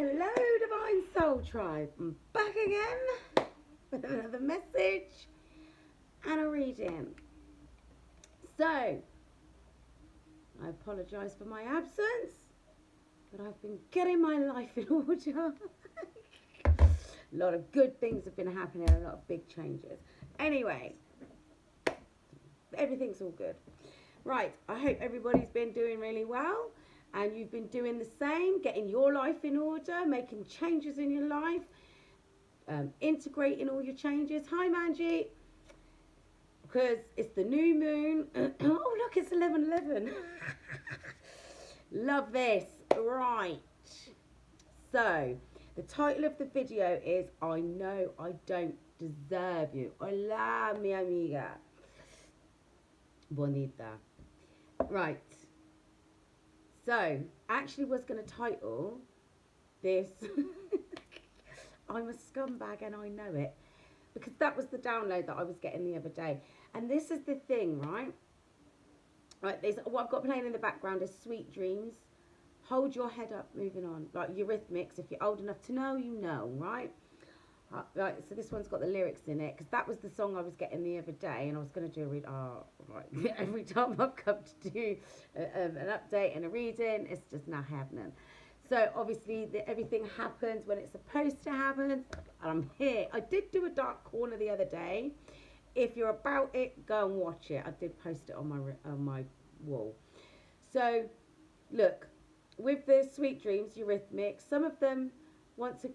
Hello, Divine Soul Tribe. I'm back again with another message and a reading. So, I apologise for my absence, but I've been getting my life in order. A lot of good things have been happening, a lot of big changes. Anyway, everything's all good. Right, I hope everybody's been doing really well. And you've been doing the same, getting your life in order, making changes in your life, integrating all your changes. Hi, Manji. Because it's the new moon. Oh, look, it's 11:11. Love this. Right. So, the title of the video is I Know I Don't Deserve You. Hola, mi amiga. Bonita. Right. So, actually was going to title this I'm a scumbag and I know it, because that was the download that I was getting the other day. And this is the thing, right? Right, what I've got playing in the background is Sweet Dreams. Hold your head up, moving on. Like Eurythmics, if you're old enough to know, you know, right? Right, so this one's got the lyrics in it, because that was the song I was getting the other day, and I was going to do a read. Oh, right. Every time I've come to do an update and a reading, it's just not happening. So obviously everything happens when it's supposed to happen, and I'm here. I did do a dark corner the other day. If you're about it, go and watch it. I did post it on my wall. So look, with the Sweet Dreams, Eurythmics, some of them want to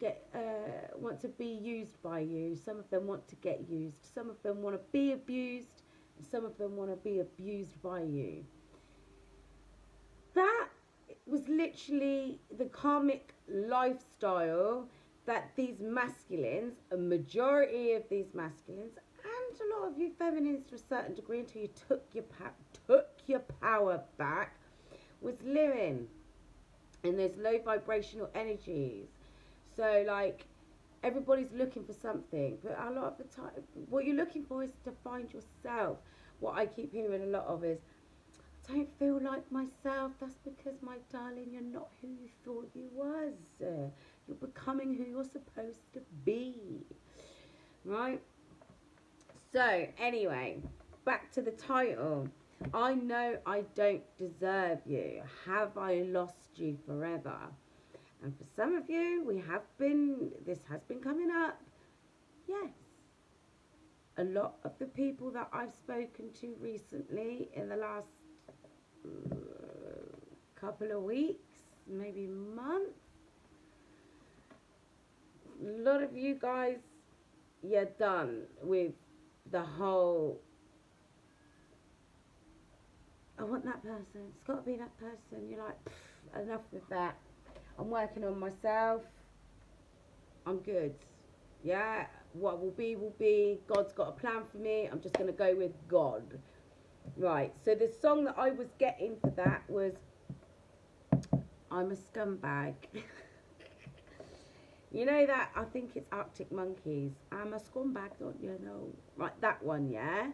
be used by you. Some of them want to get used. Some of them want to be abused. And some of them want to be abused by you. That was literally the karmic lifestyle that these masculines, a majority of these masculines, and a lot of you feminines to a certain degree, until you took your power back, was living in those low vibrational energies. So, like, everybody's looking for something, but a lot of the time, what you're looking for is to find yourself. What I keep hearing a lot of is, I don't feel like myself. That's because, my darling, you're not who you thought you was. You're becoming who you're supposed to be, right? So, anyway, back to the title. I know I don't deserve you. Have I lost you forever? And for some of you, this has been coming up. Yes. A lot of the people that I've spoken to recently in the last couple of weeks, maybe month, a lot of you guys, you're done with the whole, I want that person, it's got to be that person. You're like, enough with that. I'm working on myself. I'm good. Yeah, what will be will be. God's got a plan for me. I'm just going to go with God. Right, so the song that I was getting for that was I'm a Scumbag. You know that? I think it's Arctic Monkeys. I'm a scumbag, don't you know? Right, that one, yeah?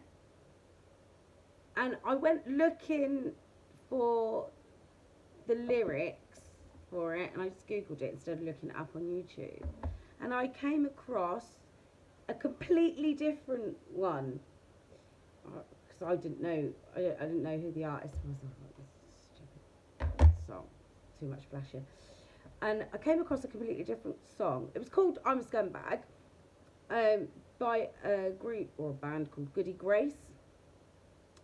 And I went looking for the lyrics for it, and I just googled it instead of looking it up on YouTube, and I came across a completely different one, because I didn't know who the artist was. Oh, this stupid song, too much flashing. And I came across a completely different song. It was called I'm a Scumbag, by a group or a band called Goody Grace.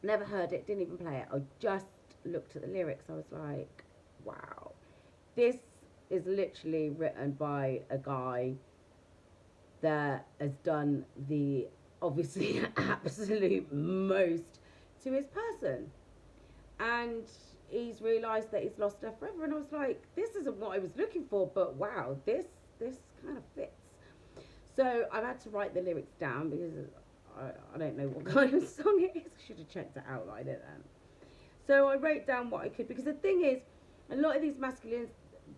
Never heard it, didn't even play it. I just looked at the lyrics. I was like, wow, this is literally written by a guy that has done the obviously absolute most to his person, and he's realised that he's lost her forever. And I was like, this isn't what I was looking for, but wow, this kind of fits. So I've had to write the lyrics down, because I don't know what kind of song it is. I should have checked it out, I didn't. So I wrote down what I could, because the thing is, a lot of these masculines,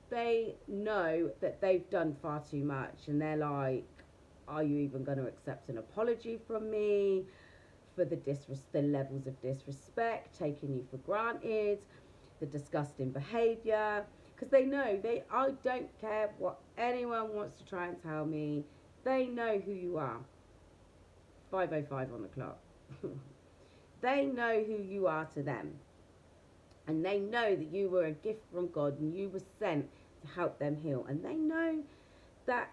they know that they've done far too much, and they're like, are you even going to accept an apology from me for the levels of disrespect, taking you for granted, the disgusting behaviour, Because they know, I don't care what anyone wants to try and tell me. They know who you are. 5:05 on the clock. They know who you are to them. And they know that you were a gift from God and you were sent to help them heal. And they know that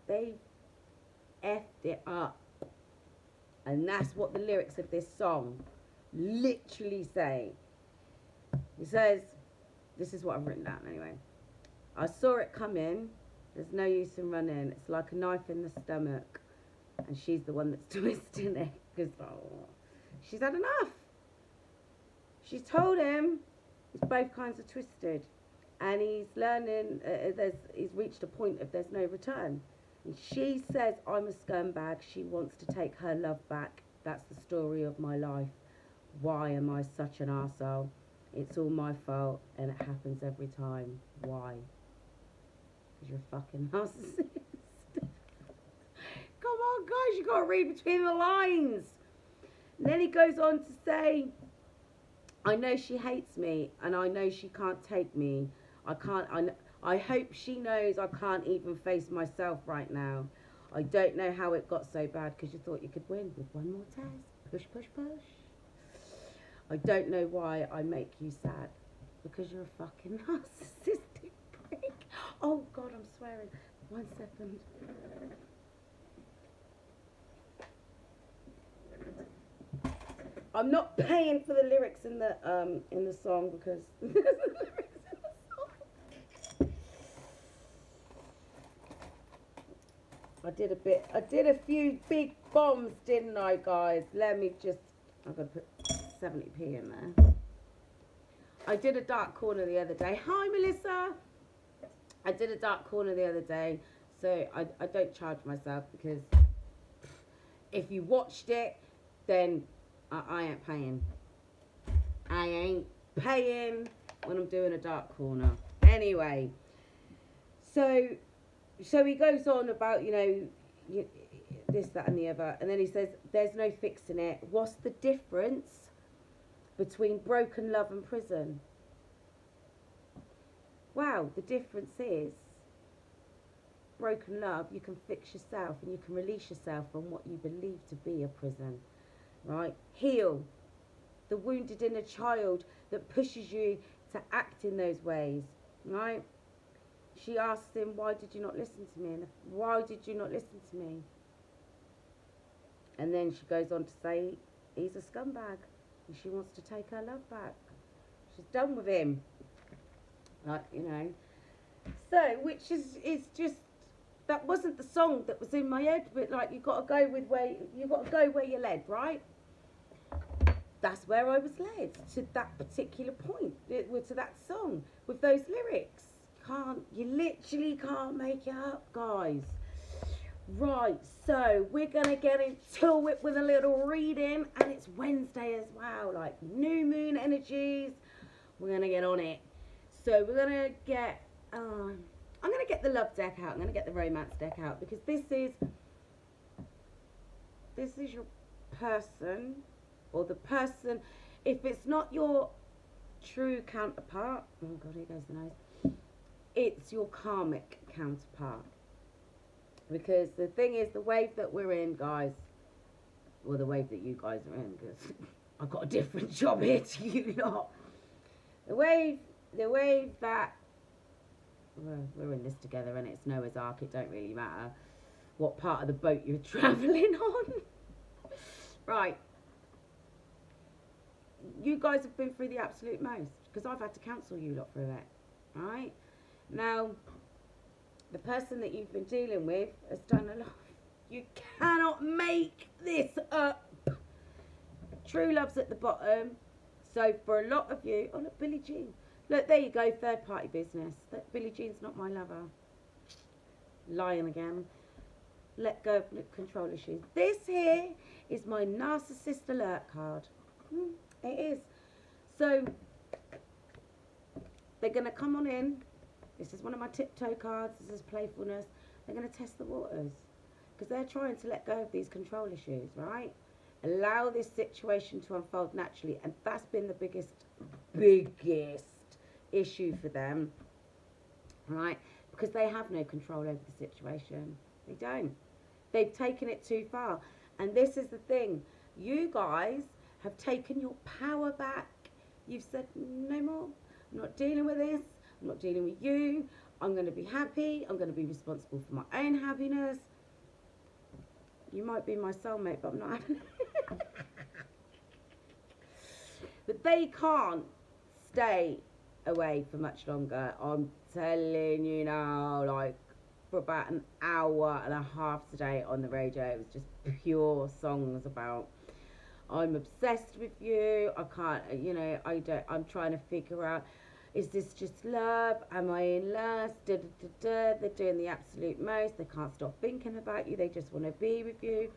they effed it up. And that's what the lyrics of this song literally say. It says, this is what I've written down anyway. I saw it coming. There's no use in running. It's like a knife in the stomach. And she's the one that's twisting it. Because she's had enough. She's told him it's both kinds of twisted. And he's learning, he's reached a point of there's no return. And she says, I'm a scumbag. She wants to take her love back. That's the story of my life. Why am I such an arsehole? It's all my fault and it happens every time. Why? Because you're a fucking narcissist. Come on, guys, you got to read between the lines. And then he goes on to say, I know she hates me and I know she can't take me. I hope she knows I can't even face myself right now. I don't know how it got so bad because you thought you could win with one more test. Push, push, push. I don't know why I make you sad. Because you're a fucking narcissistic prick. Oh, God, I'm swearing. 1 second. I'm not paying for the lyrics in the song because the lyrics in the song. I did a few big bombs, didn't I, guys? Let me just, I've got to put 70p in there. I did a dark corner the other day. Hi, Melissa. I did a dark corner the other day, so I don't charge myself because if you watched it, then I ain't paying. I ain't paying when I'm doing a dark corner. Anyway, so he goes on about, this, that and the other. And then he says, there's no fixing it. What's the difference between broken love and prison? Wow, the difference is broken love, you can fix yourself and you can release yourself from what you believe to be a prison. Right? Heal the wounded inner child that pushes you to act in those ways. Right? She asks him, why did you not listen to me? And why did you not listen to me? And then she goes on to say, he's a scumbag. And she wants to take her love back. She's done with him. Like, So, which is just, that wasn't the song that was in my head, but like, you got to go where you're led, right? That's where I was led, to that particular point, to that song, with those lyrics. You literally can't make it up, guys. Right, so we're going to get into it with a little reading, and it's Wednesday as well, like new moon energies. We're going to get on it. So we're going to get, I'm going to get the love deck out, I'm going to get the romance deck out, because this is your person, or the person, if it's not your true counterpart, oh God, here goes the nose, it's your karmic counterpart. Because the thing is, the wave that we're in, guys, well, the wave that you guys are in, because I've got a different job here to you lot. The wave that, well, we're in this together, and it's Noah's Ark, it don't really matter what part of the boat you're travelling on. Right. You guys have been through the absolute most, because I've had to counsel you lot through it. Right? Now, the person that you've been dealing with has done a lot. You cannot make this up. True love's at the bottom. So for a lot of you, oh look, Billie Jean. Look, there you go, third party business. Look, Billie Jean's not my lover. Lying again. Let go of control issues. This here is my narcissist alert card. It is. So they're going to come on in. This is one of my tiptoe cards. This is playfulness. They're going to test the waters because they're trying to let go of these control issues, right? Allow this situation to unfold naturally. And that's been the biggest issue for them, right? Because they have no control over the situation. They don't. They've taken it too far. And this is the thing. You guys have taken your power back. You've said, no more. I'm not dealing with this. I'm not dealing with you. I'm going to be happy. I'm going to be responsible for my own happiness. You might be my soulmate, but I'm not happy. But they can't stay away for much longer. I'm telling you now, like, for about an hour and a half today on the radio, it was just pure songs about, I'm obsessed with you, I can't, I'm trying to figure out, is this just love, am I in lust, they're doing the absolute most, they can't stop thinking about you, they just want to be with you.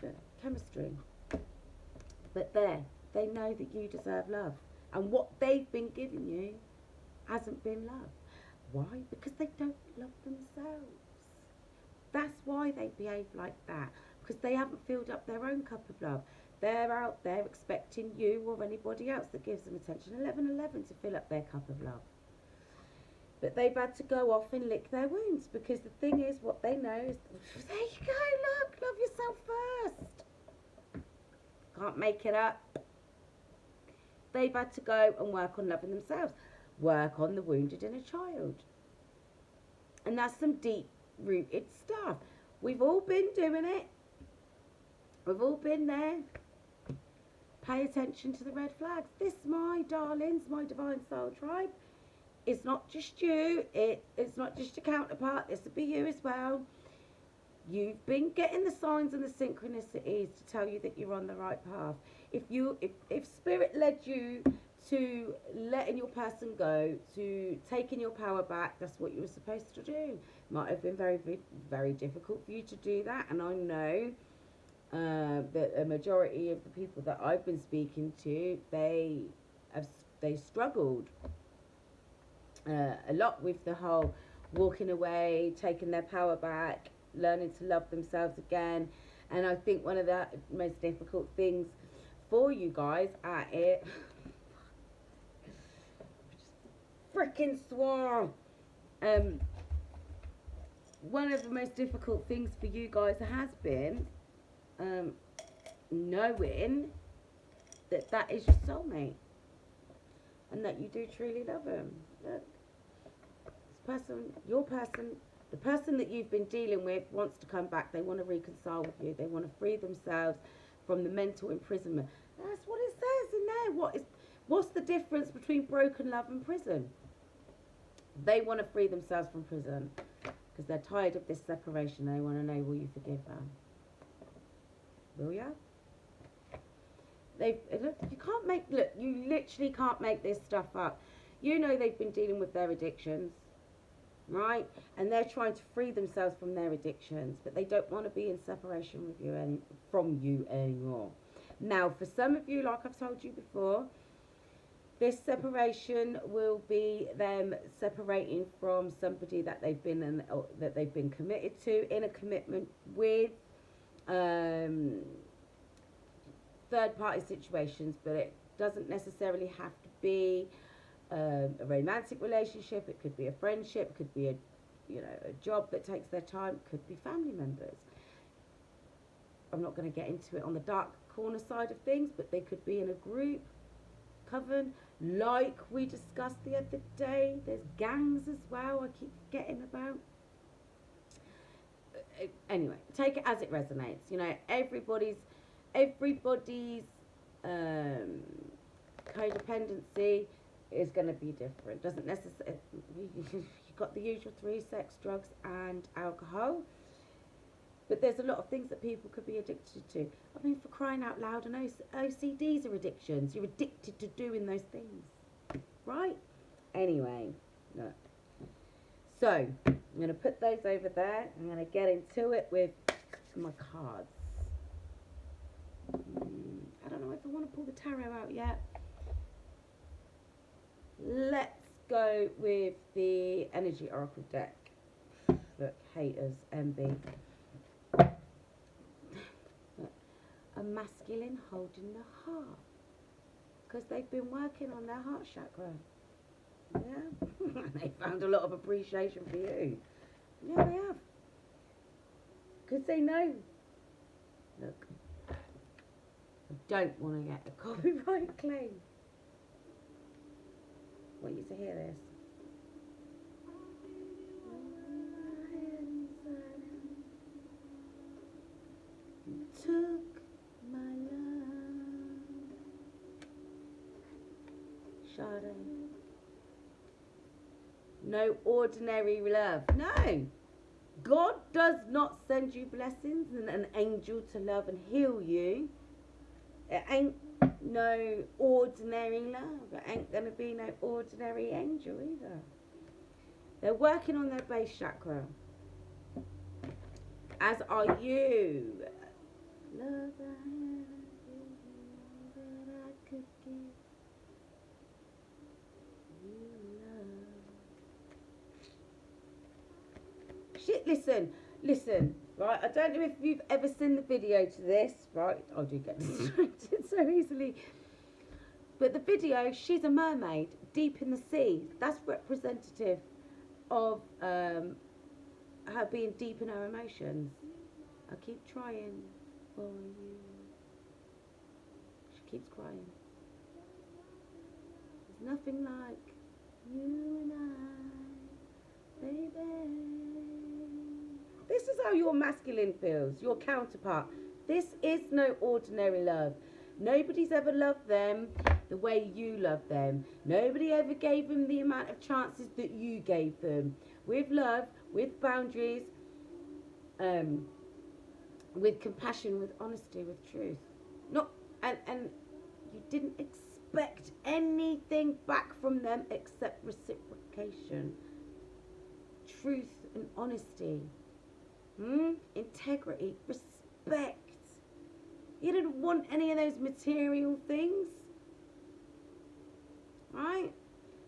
But chemistry. But they know that you deserve love, and what they've been giving you hasn't been love. Why? Because they don't love themselves. That's why they behave like that, because they haven't filled up their own cup of love. They're out there expecting you or anybody else that gives them attention 11 to fill up their cup of love. But they've had to go off and lick their wounds, because the thing is, what they know is, there you go, look, love yourself first. Can't make it up. They've had to go and work on loving themselves. Work on the wounded inner child. And that's some deep rooted stuff. We've all been doing it. We've all been there. Pay attention to the red flags. This, my darlings, my divine soul tribe, it's not just you. It's not just your counterpart. This will be you as well. You've been getting the signs and the synchronicities to tell you that you're on the right path. If spirit led you to letting your person go, to taking your power back, that's what you were supposed to do. Might have been very, very difficult for you to do that, and I know that a majority of the people that I've been speaking to, they struggled a lot with the whole walking away, taking their power back, learning to love themselves again. And I think one of the most difficult things for you guys at it, freaking swore. One of the most difficult things for you guys has been knowing that is your soulmate, and that you do truly love him. Look, this person, your person, the person that you've been dealing with wants to come back. They want to reconcile with you. They want to free themselves from the mental imprisonment. That's what it says in there. What's the difference between broken love and prison? They want to free themselves from prison because they're tired of this separation. They want to know, will you forgive them? Will ya? You literally can't make this stuff up. You know they've been dealing with their addictions, right? And they're trying to free themselves from their addictions, but they don't want to be in separation with you from you anymore. Now, for some of you, like I've told you before, this separation will be them separating from somebody that they've been committed to, in a commitment with, third-party situations, but it doesn't necessarily have to be a romantic relationship. It could be a friendship, it could be a job that takes their time, it could be family members. I'm not going to get into it on the dark corner side of things, but they could be in a group, coven, like we discussed the other day. There's gangs as well, I keep forgetting about. Anyway, take it as it resonates. Everybody's codependency is going to be different. Doesn't necessarily, you've got the usual three: sex, drugs and alcohol, but there's a lot of things that people could be addicted to. I mean, for crying out loud, and OCDs are addictions. You're addicted to doing those things, right? Anyway, look. So I'm going to put those over there. I'm going to get into it with my cards. I don't know if I want to pull the tarot out yet. Let's go with the Energy Oracle deck. Look, haters, MB. A masculine holding the heart, because they've been working on their heart chakra. Yeah. They found a lot of appreciation for you. Yeah, they have. Because they know. Look, I don't want to get a copyright claim. I want you to hear this. Took my love. Sade. No ordinary love. No. God does not send you blessings and an angel to love and heal you. It ain't no ordinary love. It ain't going to be no ordinary angel either. They're working on their base chakra. As are you. Love that I could give you love. Shit, listen, right? I don't know if you've ever seen the video to this, right? I do get distracted so easily. But the video, she's a mermaid deep in the sea. That's representative of her being deep in her emotions. I keep trying for you. She keeps crying. There's nothing like you and I, baby. This is how your masculine feels, your counterpart. This is no ordinary love. Nobody's ever loved them the way you love them. Nobody ever gave them the amount of chances that you gave them. With love, with boundaries, with compassion, with honesty, with truth. And you didn't expect anything back from them except reciprocation, truth and honesty, integrity, respect. You didn't want any of those material things, right?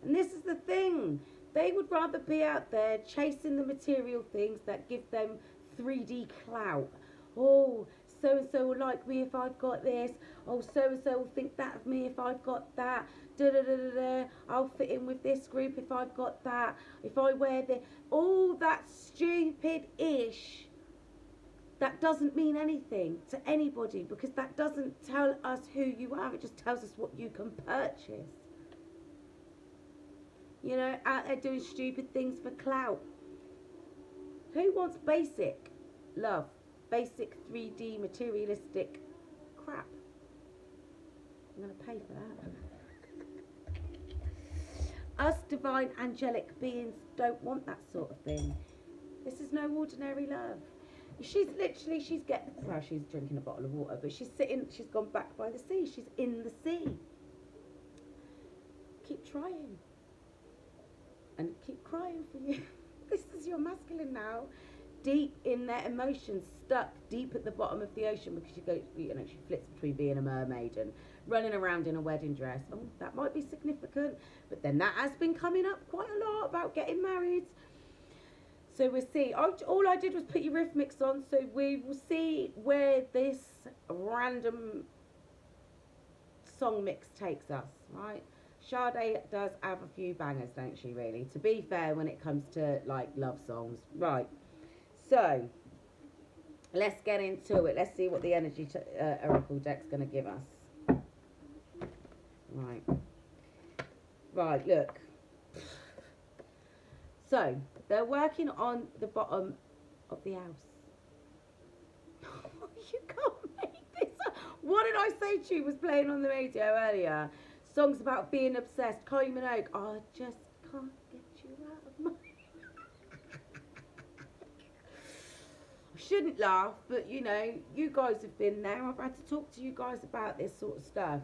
And this is the thing. They would rather be out there chasing the material things that give them 3D clout. Oh, so-and-so will like me if I've got this. Oh, so-and-so will think that of me if I've got that. Da-da-da-da-da. I'll fit in with this group if I've got that. If I wear this. All that stupid-ish. That doesn't mean anything to anybody because that doesn't tell us who you are. It just tells us what you can purchase. You know, out there doing stupid things for clout. Who wants basic love? Basic 3D materialistic crap. I'm going to pay for that. Us divine angelic beings don't want that sort of thing. This is no ordinary love. She's drinking a bottle of water, but she's gone back by the sea. She's in the sea. Keep trying. And keep crying for you. This is your masculine now. Deep in their emotions, stuck deep at the bottom of the ocean because she flips between being a mermaid and running around in a wedding dress. Oh, that might be significant. But then that has been coming up quite a lot about getting married. So we'll see. All I did was put your riff mix on, so we will see where this random song mix takes us, right? Sade does have a few bangers, don't she, really? To be fair, when it comes to, like, love songs. Right. So, let's get into it. Let's see what the energy oracle deck's going to give us. Right. Right, look. So, they're working on the bottom of the house. You can't make this up. What did I say to you was playing on the radio earlier? Songs about being obsessed. Kylie Minogue. I just can't get you out of my... I shouldn't laugh, but you know, you guys have been there. I've had to talk to you guys about this sort of stuff.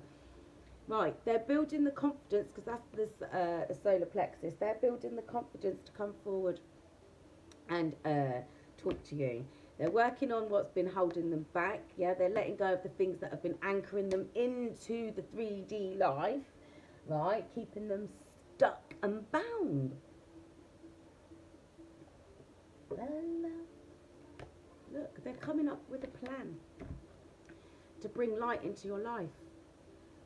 Right, they're building the confidence, because that's the solar plexus. They're building the confidence to come forward and talk to you. They're working on what's been holding them back. Yeah, they're letting go of the things that have been anchoring them into the 3D life. Right, keeping them stuck and bound. Look, they're coming up with a plan to bring light into your life.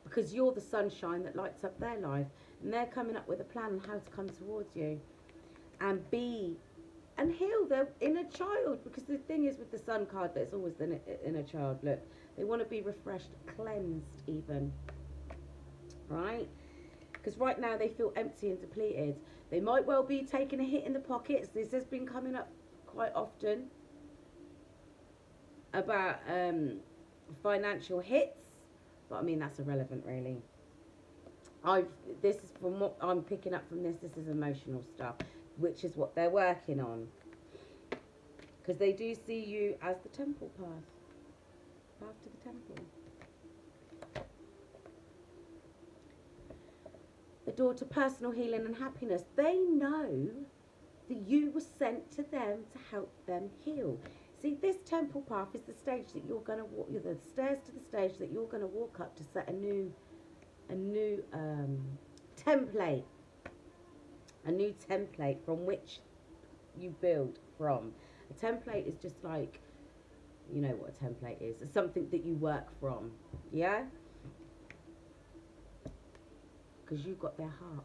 Because you're the sunshine that lights up their life. And they're coming up with a plan on how to come towards you and be and heal their inner child. Because the thing is with the Sun card, there's always the inner child. Look, they want to be refreshed, cleansed even. Right? Because right now they feel empty and depleted. They might well be taking a hit in the pockets. This has been coming up quite often about financial hits. But I mean, that's irrelevant really. This is from what I'm picking up from this. This is emotional stuff, which is what they're working on. Because they do see you as the temple path to the temple. The door to personal healing and happiness. They know that you were sent to them to help them heal. See, this temple path is the stage that you're going to walk. The stairs to the stage that you're going to walk up to set a new template, from which you build from. A template is just like, you know what a template is. It's something that you work from, yeah? Because you've got their heart.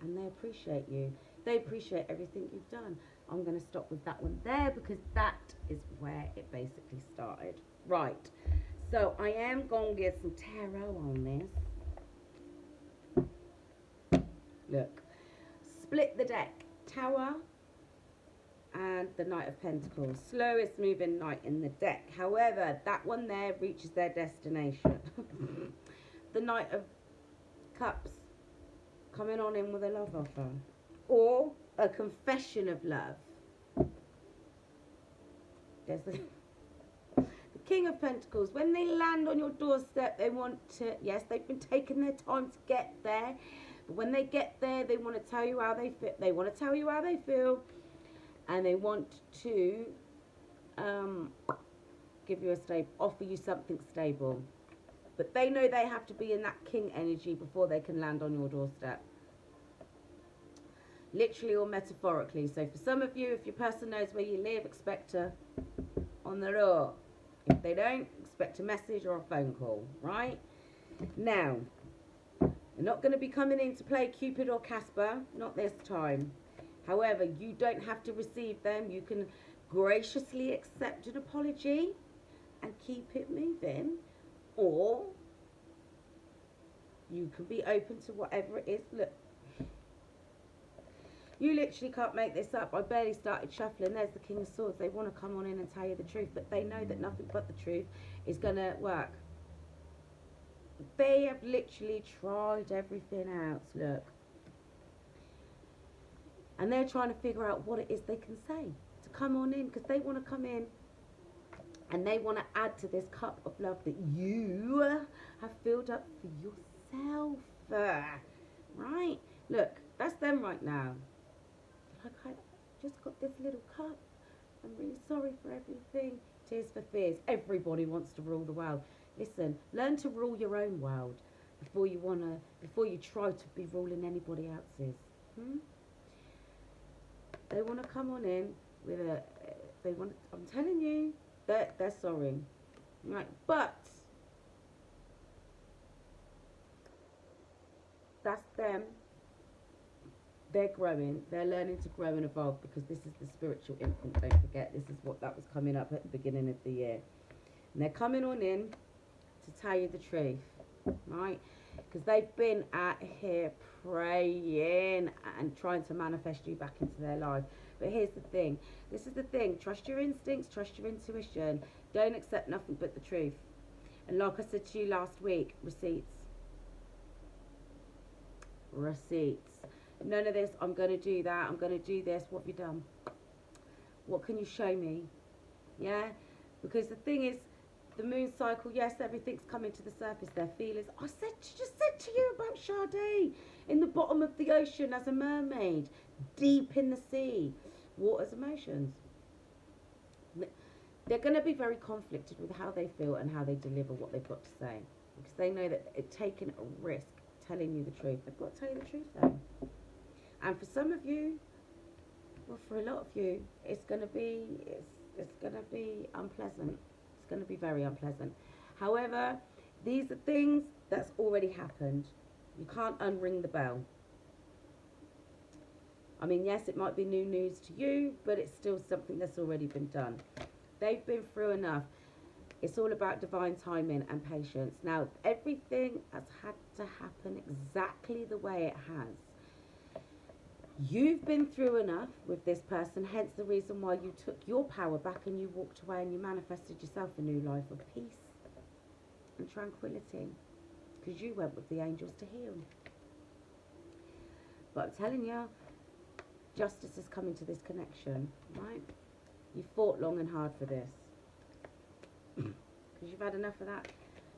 And they appreciate you. They appreciate everything you've done. I'm going to stop with that one there because that is where it basically started. Right. So I am going to get some tarot on this. Look. Split the deck. Tower and the Knight of Pentacles. Slowest moving knight in the deck. However, that one there reaches their destination. The Knight of Cups coming on in with a love offer. Or a confession of love. There's the King of Pentacles. When they land on your doorstep, they want to, yes, they've been taking their time to get there. But when they get there, they want to tell you how they feel. They want to tell you how they feel. And they want to give you offer you something stable. But they know they have to be in that king energy before they can land on your doorstep. Literally or metaphorically. So for some of you, if your person knows where you live, expect her on the door. If they don't, expect a message or a phone call, right? Now, they're not going to be coming in to play Cupid or Casper, not this time. However, you don't have to receive them. You can graciously accept an apology and keep it moving. Or you can be open to whatever it is. Look, you literally can't make this up. I barely started shuffling. There's the King of Swords. They want to come on in and tell you the truth, but they know that nothing but the truth is going to work. They have literally tried everything else, look. And they're trying to figure out what it is they can say to come on in, because they want to come in and they want to add to this cup of love that you have filled up for yourself. Right? Look, that's them right now. Like, I just got this little cup. I'm really sorry for everything. Tears for fears. Everybody wants to rule the world. Listen, learn to rule your own world before you try to be ruling anybody else's. They want to come on in with I'm telling you, they're sorry. Right, but that's them. They're growing. They're learning to grow and evolve, because this is the spiritual infant. Don't forget, this is that was coming up at the beginning of the year. And they're coming on in to tell you the truth, right? Because they've been out here praying and trying to manifest you back into their life. But here's the thing. This is the thing. Trust your instincts. Trust your intuition. Don't accept nothing but the truth. And like I said to you last week, receipts. Receipts. None of this, I'm going to do that, I'm going to do this. What have you done? What can you show me? Yeah? Because the thing is, the moon cycle, yes, everything's coming to the surface. Their feelings. I just said to you about Sade in the bottom of the ocean as a mermaid, deep in the sea. Water's emotions. They're going to be very conflicted with how they feel and how they deliver what they've got to say. Because they know that it's taking a risk telling you the truth. They've got to tell you the truth though. And for some of you, well, for a lot of you, it's going to be unpleasant. It's going to be very unpleasant. However, these are things that's already happened, You can't unring the bell. I mean, yes, it might be new news to you, but it's still something that's already been done. They've been through enough. It's all about divine timing and patience. Now, everything has had to happen exactly the way it has. You've been through enough with this person, hence the reason why you took your power back and you walked away and you manifested yourself a new life of peace and tranquility, because you went with the angels to heal. But I'm telling you, justice is coming to this connection, right? You fought long and hard for this because you've had enough of that.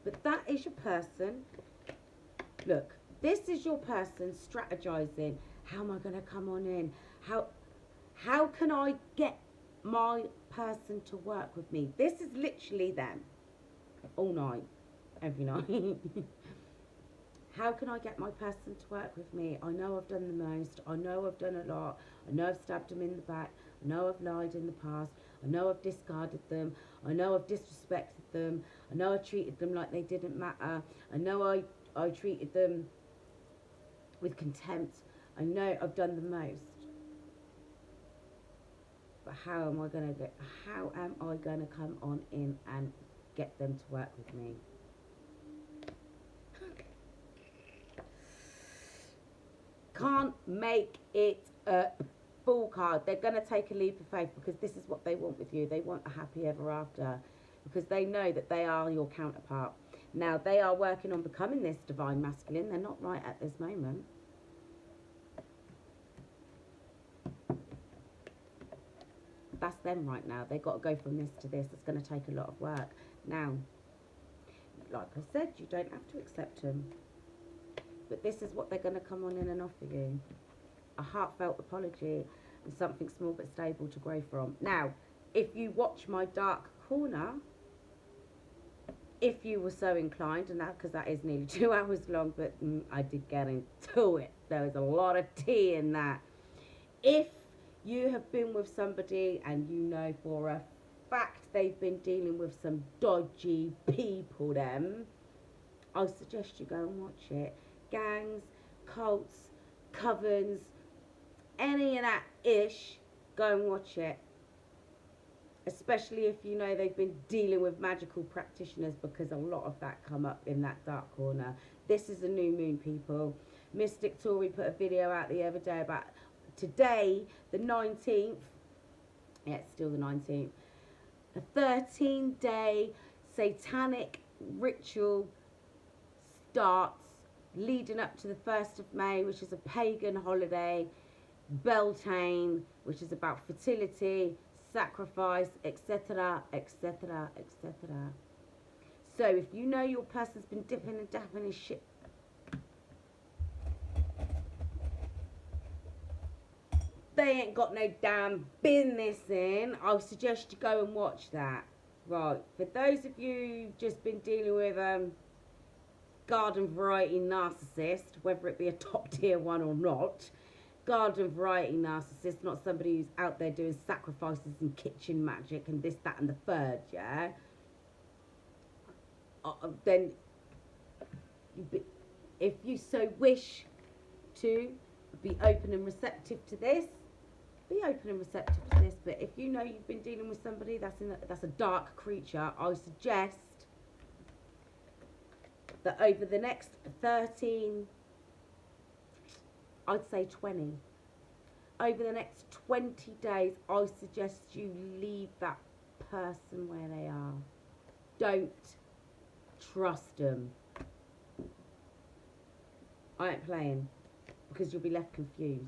But that is your person. Look, this is your person strategizing. How am I going to come on in? How can I get my person to work with me? This is literally them all night, every night. How can I get my person to work with me? I know I've done the most. I know I've done a lot. I know I've stabbed them in the back. I know I've lied in the past. I know I've discarded them. I know I've disrespected them. I know I treated them like they didn't matter. I know I treated them with contempt. I know I've done the most. But how am I going to come on in and get them to work with me? Can't make it up. Full card. They're going to take a leap of faith because this is what they want with you. They want a happy ever after because they know that they are your counterpart. Now, they are working on becoming this divine masculine. They're not right at this moment. That's them right now. They've got to go from this to this. It's going to take a lot of work. Now, like I said, you don't have to accept them. But this is what they're going to come on in and offer you. A heartfelt apology and something small but stable to grow from. Now, if you watch my dark corner, if you were so inclined, and that because that is nearly 2 hours long, but I did get into it. There was a lot of tea in that. If you have been with somebody and you know for a fact they've been dealing with some dodgy people, then I suggest you go and watch it. Gangs, cults, covens, any of that ish, go and watch it. Especially if you know they've been dealing with magical practitioners, because a lot of that come up in that dark corner. This is a new moon, people. Mystic Tory put a video out the other day about today, the 19th. Yeah, it's still the 19th. A 13-day satanic ritual starts leading up to the 1st of May, which is a pagan holiday. Beltane, which is about fertility, sacrifice, etc., etc., etc. So if you know your person's been dipping and dapping his shit, they ain't got no damn business in, I suggest you go and watch that. Right, for those of you who've just been dealing with garden variety narcissist, whether it be a top tier one or not, garden variety narcissist, not somebody who's out there doing sacrifices and kitchen magic and this, that and the third, yeah, then if you so wish to be open and receptive to this, be open and receptive to this. But if you know you've been dealing with somebody that's a dark creature, I suggest that over the next 13, I'd say 20, over the next 20 days, I suggest you leave that person where they are. Don't trust them. I ain't playing, because you'll be left confused.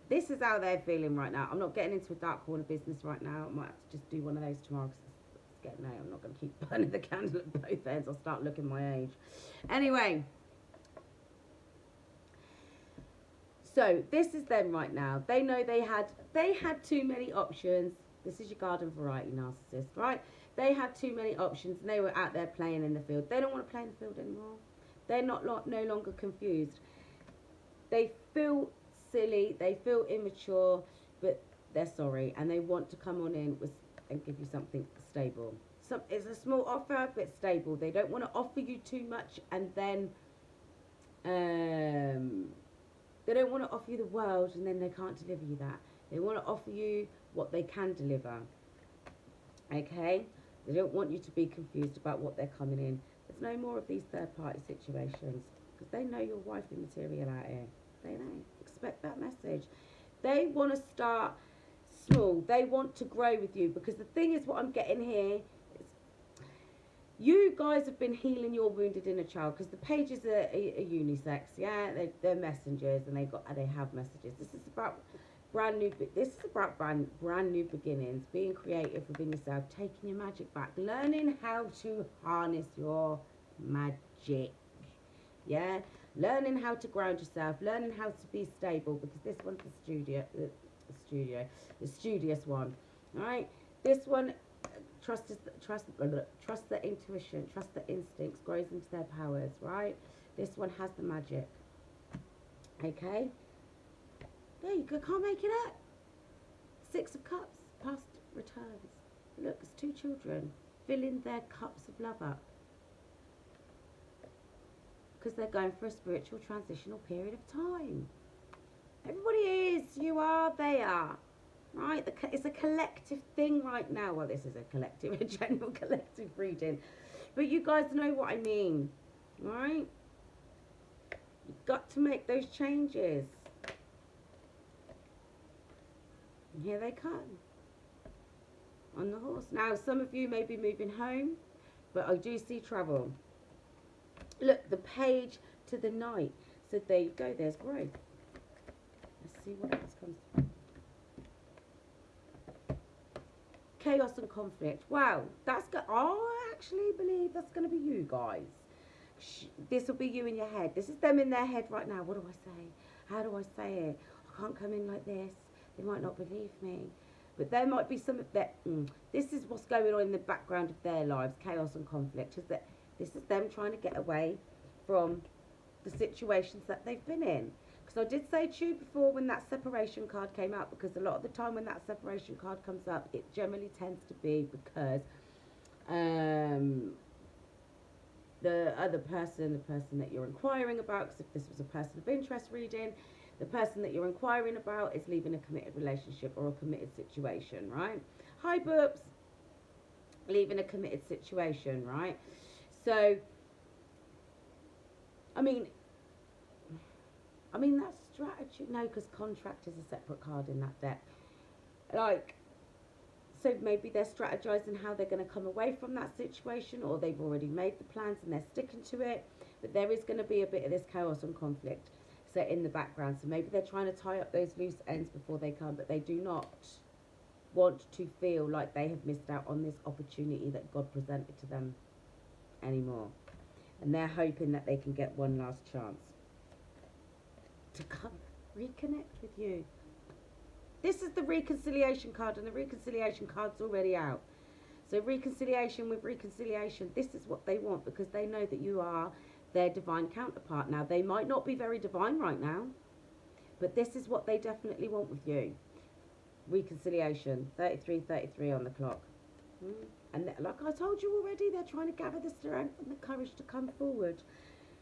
This is how they're feeling right now. I'm not getting into a dark corner business right now. I might have to just do one of those tomorrow, because it's getting late. I'm not going to keep burning the candle at both ends. I'll start looking my age. Anyway, so this is them right now. They know they had too many options. This is your garden variety narcissist, right? They had too many options and they were out there playing in the field. They don't want to play in the field anymore. They're no longer confused. They feel silly, they feel immature, but they're sorry and they want to come on in and give you something stable. It's a small offer but stable. They don't want to offer you too much and then they don't want to offer you the world and then they can't deliver you that. They want to offer you what they can deliver. Okay? They don't want you to be confused about what they're coming in. There's no more of these third party situations because they know you're wifey material out here. They know. Expect that message. They want to start small. They want to grow with you because the thing is, what I'm getting here is you guys have been healing your wounded inner child because the pages are unisex. Yeah, they're messengers and they have messages. This is about brand new beginnings, being creative within yourself, taking your magic back, learning how to harness your magic. Yeah, learning how to ground yourself, learning how to be stable because this one's the studious one. All right, this one trust the intuition, trust the instincts, grows into their powers. Right, this one has the magic. Okay. There you go, can't make it up. 6 of Cups, past returns. Look, it's 2 children filling their cups of love up. Because they're going for a spiritual transitional period of time. Everybody is, you are, they are. Right? It's a collective thing right now. Well, this is a general collective reading. But you guys know what I mean. Right? You've got to make those changes. And here they come on the horse. Now, some of you may be moving home, but I do see travel. Look, the page to the knight. So there you go, there's growth. Let's see what else comes through. Chaos and conflict. Wow, that's good. I actually believe that's going to be you guys. This will be you in your head. This is them in their head right now. What do I say? How do I say it? I can't come in like this. They might not believe me. But there might be some of that. This is what's going on in the background of their lives, chaos and conflict. Is that this is them trying to get away from the situations that they've been in. Because I did say to you before when that separation card came out, because a lot of the time when that separation card comes up, it generally tends to be because the other person, the person that you're inquiring about, because if this was a person of interest reading, the person that you're inquiring about is leaving a committed relationship or a committed situation, right? Hi, boobs. Leaving a committed situation, right? So, I mean that's strategy. No, because contract is a separate card in that deck. Like, so maybe they're strategizing how they're going to come away from that situation, or they've already made the plans and they're sticking to it. But there is going to be a bit of this chaos and conflict set in the background. So maybe they're trying to tie up those loose ends before they come, but they do not want to feel like they have missed out on this opportunity that God presented to them anymore. And they're hoping that they can get one last chance to come reconnect with you. This is the reconciliation card, and the reconciliation card's already out. So reconciliation with reconciliation, this is what they want, because they know that you are their divine counterpart. Now, they might not be very divine right now, but this is what they definitely want with you. Reconciliation, 33 on the clock. And like I told you already, they're trying to gather the strength and the courage to come forward,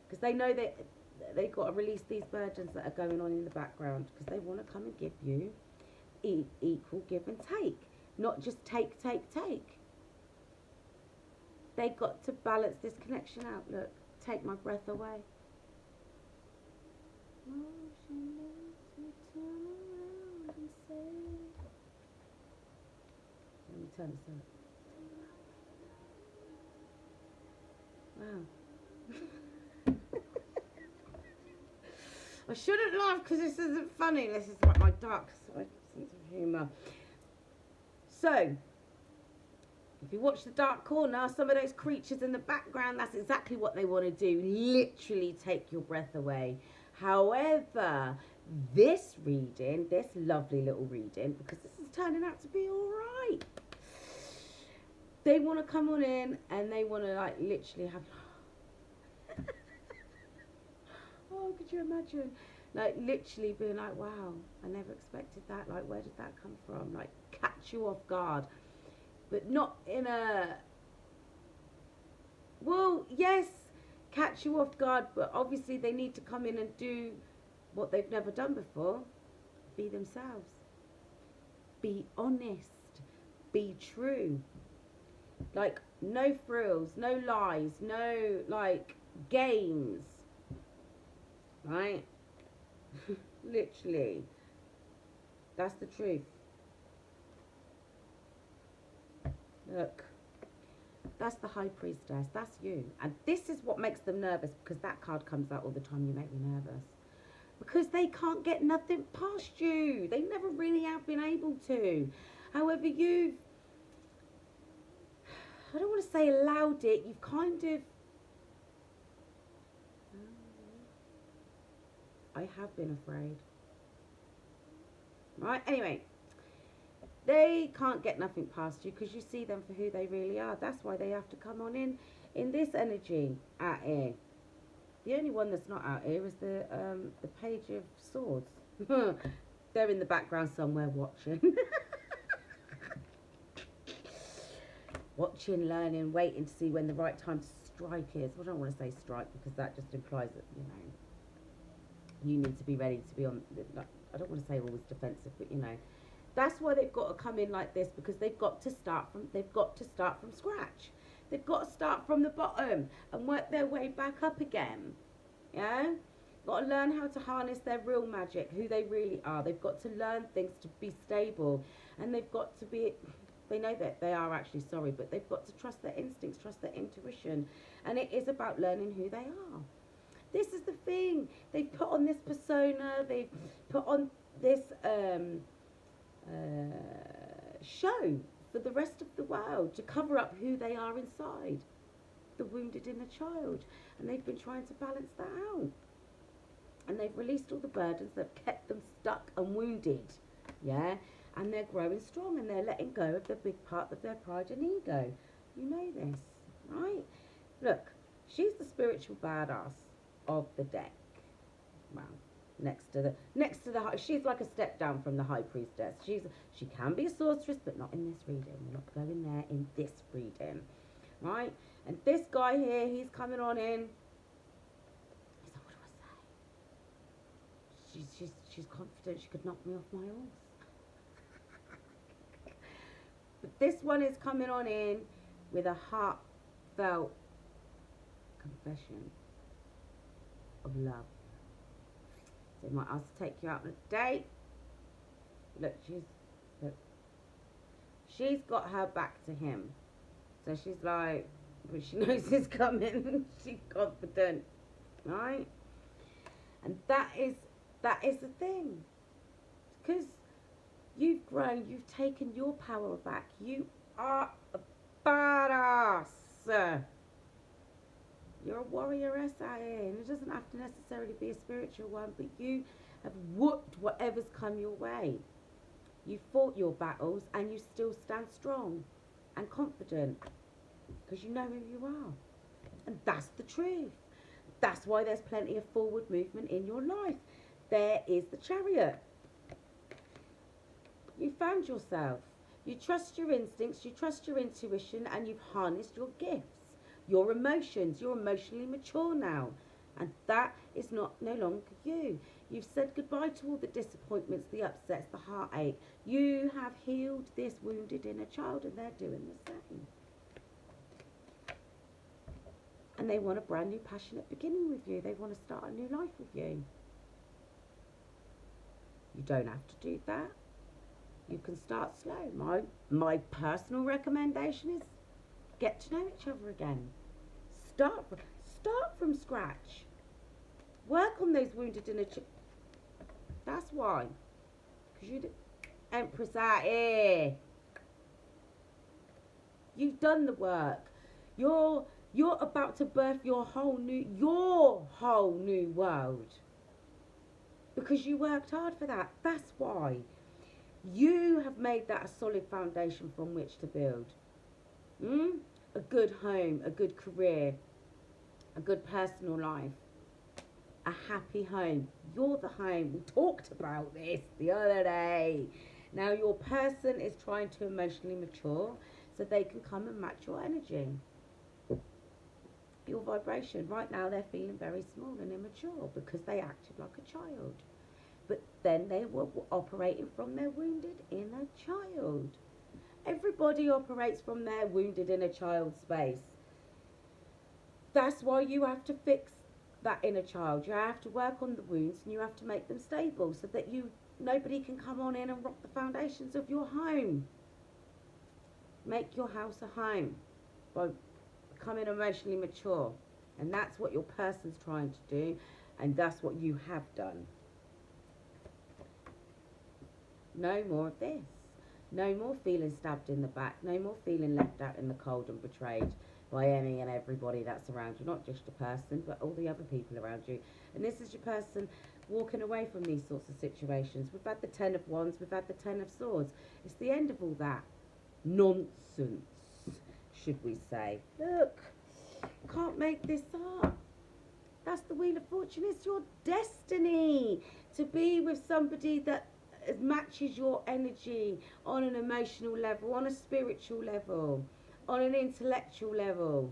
because they know that they've got to release these burdens that are going on in the background, because they want to come and give you equal give and take, not just take. They got to balance this connection out. Look, take my breath away. Let me turn this on. Wow. I shouldn't laugh because this isn't funny. This is like my dark side sense of humour. So, if you watch the dark corner, some of those creatures in the background, that's exactly what they want to do. Literally take your breath away. However, this reading, this lovely little reading, because this is turning out to be alright, they want to come on in and they want to like literally have oh, could you imagine, like literally being like, wow, I never expected that, like where did that come from, like catch you off guard, but not in a Well, yes, catch you off guard, but obviously they need to come in and do what they've never done before. Be themselves. Be honest. Be true. Like, no frills, no lies, no, like, games. Right? Literally. That's the truth. Look. That's the High Priestess. That's you. And this is what makes them nervous, because that card comes out all the time. You make me nervous. Because they can't get nothing past you. They never really have been able to. However, you've, I don't want to say allowed it, you've kind of, I have been afraid. Right, anyway. They can't get nothing past you because you see them for who they really are. That's why they have to come on in this energy out here. The only one that's not out here is the Page of Swords. They're in the background somewhere watching. Watching, learning, waiting to see when the right time to strike is. Well, I don't want to say strike because that just implies that, you know, you need to be ready to be on, I don't want to say always defensive, but, you know, that's why they've got to come in like this, because they've got to start from scratch. They've got to start from the bottom and work their way back up again. Yeah? Got to learn how to harness their real magic, who they really are. They've got to learn things to be stable, and they've got to be, they know that they are actually sorry, but they've got to trust their instincts, trust their intuition, and it is about learning who they are. This is the thing. They've put on this persona, they've put on this show for the rest of the world to cover up who they are inside, the wounded inner child, and they've been trying to balance that out, and they've released all the burdens that have kept them stuck and wounded, yeah, and they're growing strong, and they're letting go of the big part of their pride and ego. You know this, right? Look, she's the spiritual badass of the deck. Wow. Next to the she's like a step down from the High Priestess. She can be a sorceress, but not in this reading. We're not going there in this reading, right? And this guy here, he's coming on in. He's like, what do I say? She's confident she could knock me off my horse. But this one is coming on in with a heartfelt confession of love. They might ask to take you out on a date. Look, she's got her back to him. So she's like, but she knows it's coming. She's confident, right? And that is the thing. Because you've grown, you've taken your power back. You are a badass. You're a warrioress out here, and it doesn't have to necessarily be a spiritual one, but you have whooped whatever's come your way. You fought your battles, and you still stand strong and confident, because you know who you are. And that's the truth. That's why there's plenty of forward movement in your life. There is the Chariot. You found yourself. You trust your instincts, you trust your intuition, and you've harnessed your gifts. Your emotions, you're emotionally mature now, and that is no longer you. You've said goodbye to all the disappointments, the upsets, the heartache. You have healed this wounded inner child, and they're doing the same. And they want a brand new passionate beginning with you. They want to start a new life with you. You don't have to do that. You can start slow. My personal recommendation is get to know each other again. Start from scratch. Work on those wounded inner child. That's why. Because you're the Empress out here. You've done the work. You're about to birth your whole new world. Because you worked hard for that. That's why. You have made that a solid foundation from which to build. A good home, a good career, a good personal life, a happy home. You're the home. We talked about this the other day. Now your person is trying to emotionally mature so they can come and match your energy. your vibration. Right now they're feeling very small and immature because they acted like a child. But then they were operating from their wounded inner child. Everybody operates from their wounded inner child space. That's why you have to fix that inner child. You have to work on the wounds and you have to make them stable so that nobody can come on in and rock the foundations of your home. Make your house a home by becoming emotionally mature. And that's what your person's trying to do, and that's what you have done. No more of this. No more feeling stabbed in the back. No more feeling left out in the cold and betrayed by any and everybody that's around you. Not just a person, but all the other people around you. And this is your person walking away from these sorts of situations. We've had the 10 of Wands. We've had the 10 of Swords. It's the end of all that nonsense, should we say. Look, can't make this up. That's the Wheel of Fortune. It's your destiny to be with somebody that matches your energy on an emotional level, on a spiritual level, on an intellectual level.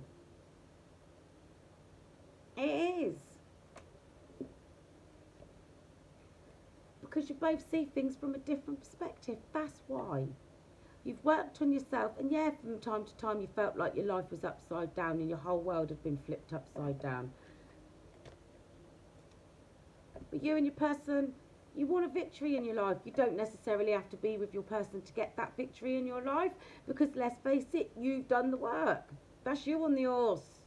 It is. Because you both see things from a different perspective. That's why. You've worked on yourself, and yeah, from time to time you felt like your life was upside down and your whole world had been flipped upside down. But you and your person, you want a victory in your life. You don't necessarily have to be with your person to get that victory in your life, because let's face it, you've done the work. That's you on the horse.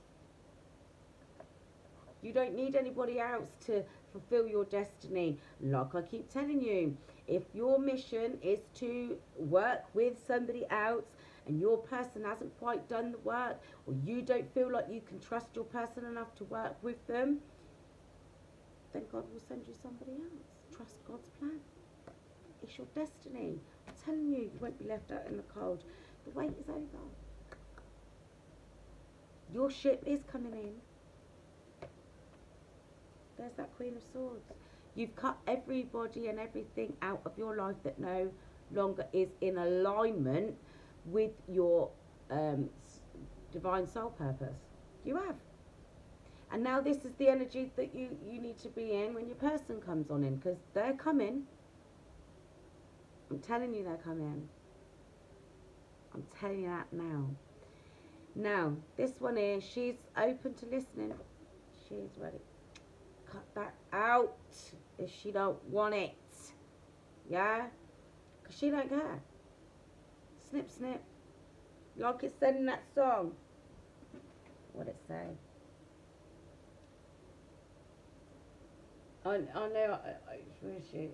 You don't need anybody else to fulfill your destiny. Like I keep telling you, if your mission is to work with somebody else and your person hasn't quite done the work, or you don't feel like you can trust your person enough to work with them, then God will send you somebody else. Trust God's plan. It's your destiny. I'm telling you, you won't be left out in the cold. The wait is over. Your ship is coming in. There's that Queen of Swords. You've cut everybody and everything out of your life that no longer is in alignment with your divine soul purpose. You have. And now this is the energy that you need to be in when your person comes on in, because they're coming. I'm telling you they're coming. I'm telling you that now. Now, this one here, she's open to listening. She's ready. Cut that out if she don't want it. Yeah? Because she don't care. Snip, snip. Like it said in that song. What'd it say? I know, where is she?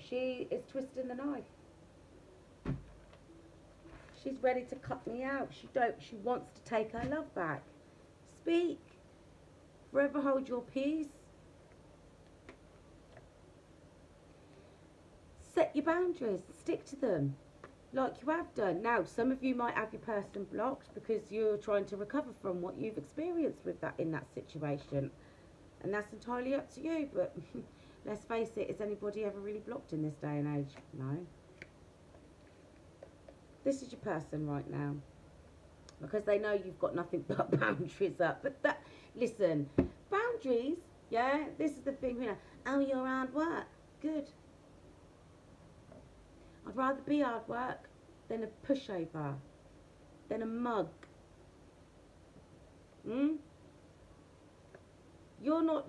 She is twisting the knife. She's ready to cut me out. She wants to take her love back. Speak. Forever hold your peace. Set your boundaries. Stick to them. Like you have done. Now, some of you might have your person blocked because you're trying to recover from what you've experienced with that in that situation. And that's entirely up to you, but let's face it, is anybody ever really blocked in this day and age? No. This is your person right now. Because they know you've got nothing but boundaries up. But that, listen, boundaries, yeah, this is the thing, you know. Oh, you're hard work. Good. I'd rather be hard work than a pushover, than a mug. You're no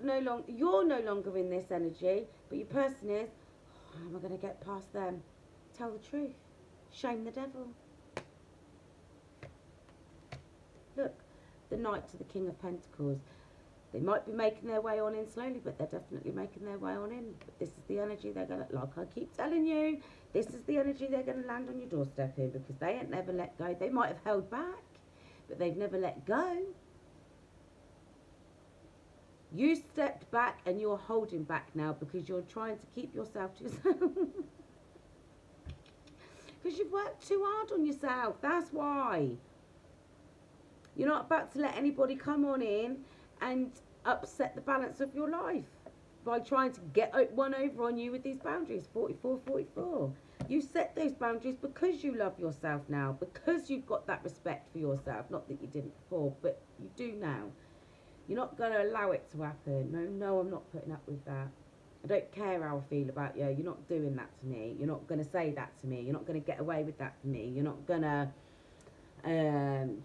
longer in this energy, but your person is. Oh, how am I going to get past them? Tell the truth. Shame the devil. Look, the Knight to the King of Pentacles. They might be making their way on in slowly, but they're definitely making their way on in. But this is the energy they're going to, like I keep telling you, this is the energy they're going to land on your doorstep in, because they ain't never let go. They might have held back, but they've never let go. You stepped back and you're holding back now because you're trying to keep yourself to yourself. Because you've worked too hard on yourself. That's why. You're not about to let anybody come on in and upset the balance of your life by trying to get one over on you with these boundaries. 44, 44. You set those boundaries because you love yourself now, because you've got that respect for yourself. Not that you didn't before, but you do now. You're not going to allow it to happen. No, I'm not putting up with that. I don't care how I feel about you. You're not doing that to me. You're not going to say that to me. You're not going to get away with that to me. You're not going to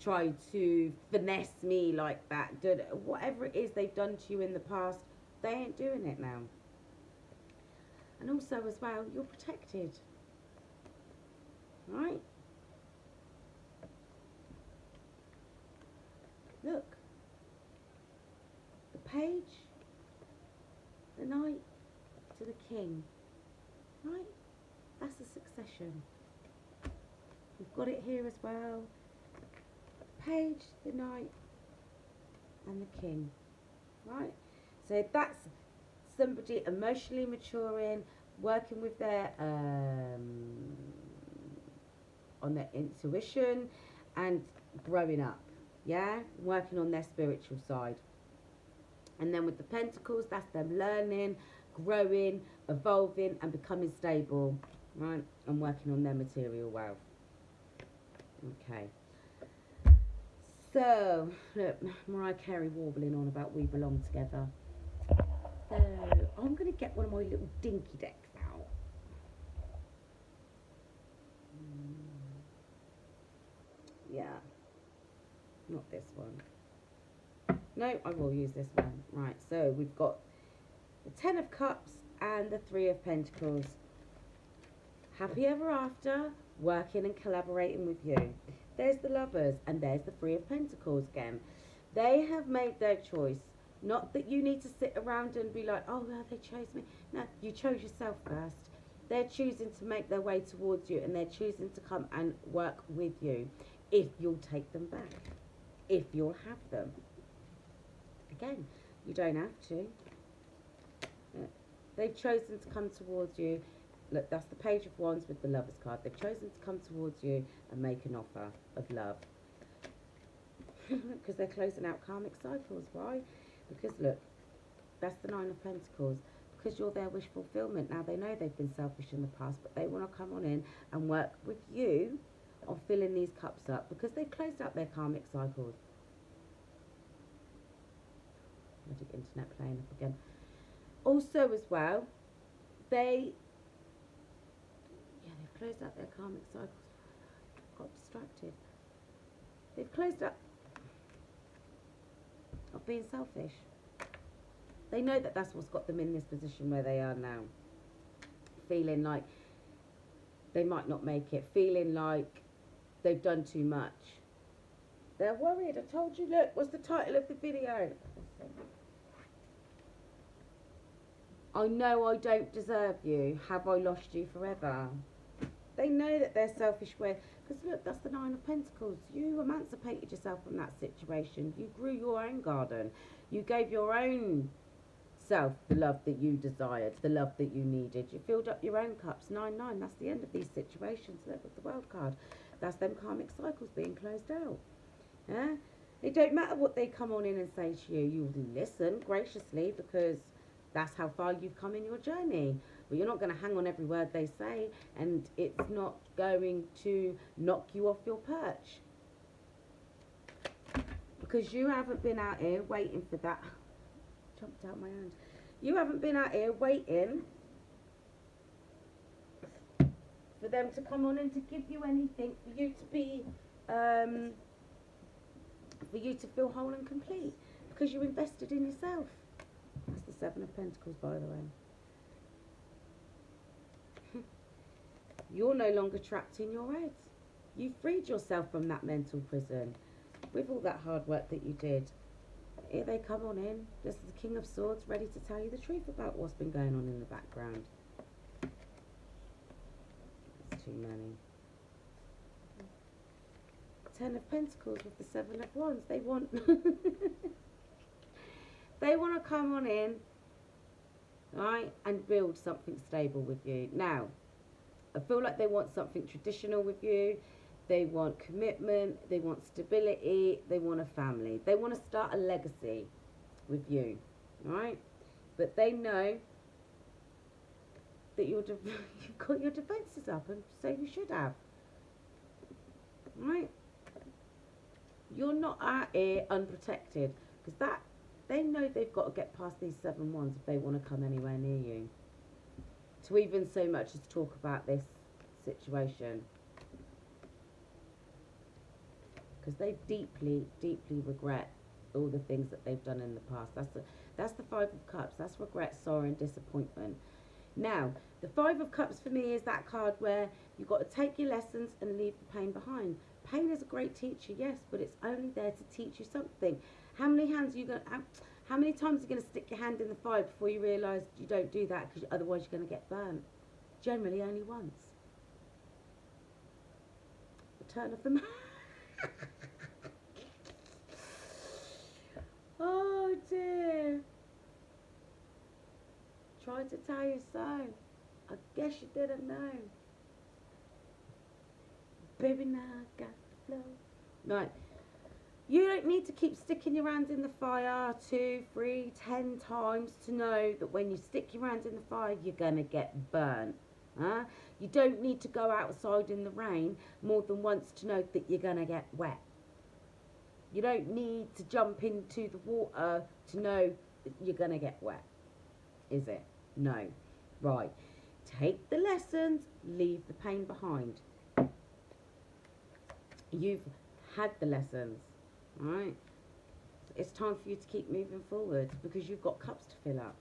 try to finesse me like that. Whatever it is they've done to you in the past, they ain't doing it now. And also as well, you're protected. Right? Look. The page, the knight to the king. Right? That's a succession. We've got it here as well. Page, the knight, and the king. Right? So that's somebody emotionally maturing, working with their on their intuition and growing up. Yeah? Working on their spiritual side. And then with the pentacles, that's them learning, growing, evolving, and becoming stable. Right? And working on their material wealth. Okay. So, look, Mariah Carey warbling on about we belong together. So, I'm going to get one of my little dinky decks out. Yeah. Not this one. No, I will use this one. Right, so we've got the 10 of Cups and the 3 of Pentacles. Happy ever after, working and collaborating with you. There's the Lovers, and there's the 3 of Pentacles again. They have made their choice. Not that you need to sit around and be like, oh, well, they chose me. No, you chose yourself first. They're choosing to make their way towards you, and they're choosing to come and work with you if you'll take them back, if you'll have them. Again, you don't have to. They've chosen to come towards you. Look, that's the Page of Wands with the Lovers card. They've chosen to come towards you and make an offer of love. Because they're closing out karmic cycles. Why? Because, look, that's the 9 of Pentacles. Because you're their wish fulfillment. Now, they know they've been selfish in the past, but they want to come on in and work with you on filling these cups up. Because they've closed out their karmic cycles. Magic internet playing up again. Also, as well, they've closed out their karmic cycles. Got distracted. They've closed up of being selfish. They know that that's what's got them in this position where they are now. Feeling like they might not make it. Feeling like they've done too much. They're worried. I told you, look, what's the title of the video? I know I don't deserve you. Have I lost you forever? They know that they're selfish. Because look, that's the 9 of Pentacles. You emancipated yourself from that situation. You grew your own garden. You gave your own self the love that you desired, the love that you needed. You filled up your own cups. 9-9, that's the end of these situations. Look with the World card. That's them karmic cycles being closed out. Yeah? It don't matter what they come on in and say to you. You listen graciously because that's how far you've come in your journey. But you're not going to hang on every word they say, and it's not going to knock you off your perch. Because you haven't been out here waiting for that. Jumped out my hand. You haven't been out here waiting for them to come on and to give you anything, for you to be, for you to feel whole and complete. Because you invested in yourself. That's the 7 of Pentacles, by the way. You're no longer trapped in your head. You freed yourself from that mental prison with all that hard work that you did. Here they come on in. This is the King of Swords, ready to tell you the truth about what's been going on in the background. That's too many. 10 of Pentacles with the 7 of Wands. They want they want to come on in, right, and build something stable with you. Now, I feel like they want something traditional with you. They want commitment. They want stability. They want a family. They want to start a legacy with you, right? But they know that you've got your defences up, and so you should have, right? You're not out here unprotected, because that They know they've got to get past these 7 wands if they want to come anywhere near you. To even so much as talk about this situation. Because they deeply, deeply regret all the things that they've done in the past. That's the Five of Cups. That's regret, sorrow and disappointment. Now, the Five of Cups for me is that card where you've got to take your lessons and leave the pain behind. Pain is a great teacher, yes, but it's only there to teach you something. How many times are you going to... How many times are you going to stick your hand in the fire before you realise you don't do that, because otherwise you're going to get burnt? Generally only once. Return of the Man. Oh dear. Tried to tell you so. I guess you didn't know. Baby, now I got the flow. Right. You don't need to keep sticking your hands in the fire 2, 3, 10 times to know that when you stick your hands in the fire, you're going to get burnt. Huh? You don't need to go outside in the rain more than once to know that you're going to get wet. You don't need to jump into the water to know that you're going to get wet. Is it? No. Right. Take the lessons, leave the pain behind. You've had the lessons. Right? It's time for you to keep moving forward because you've got cups to fill up.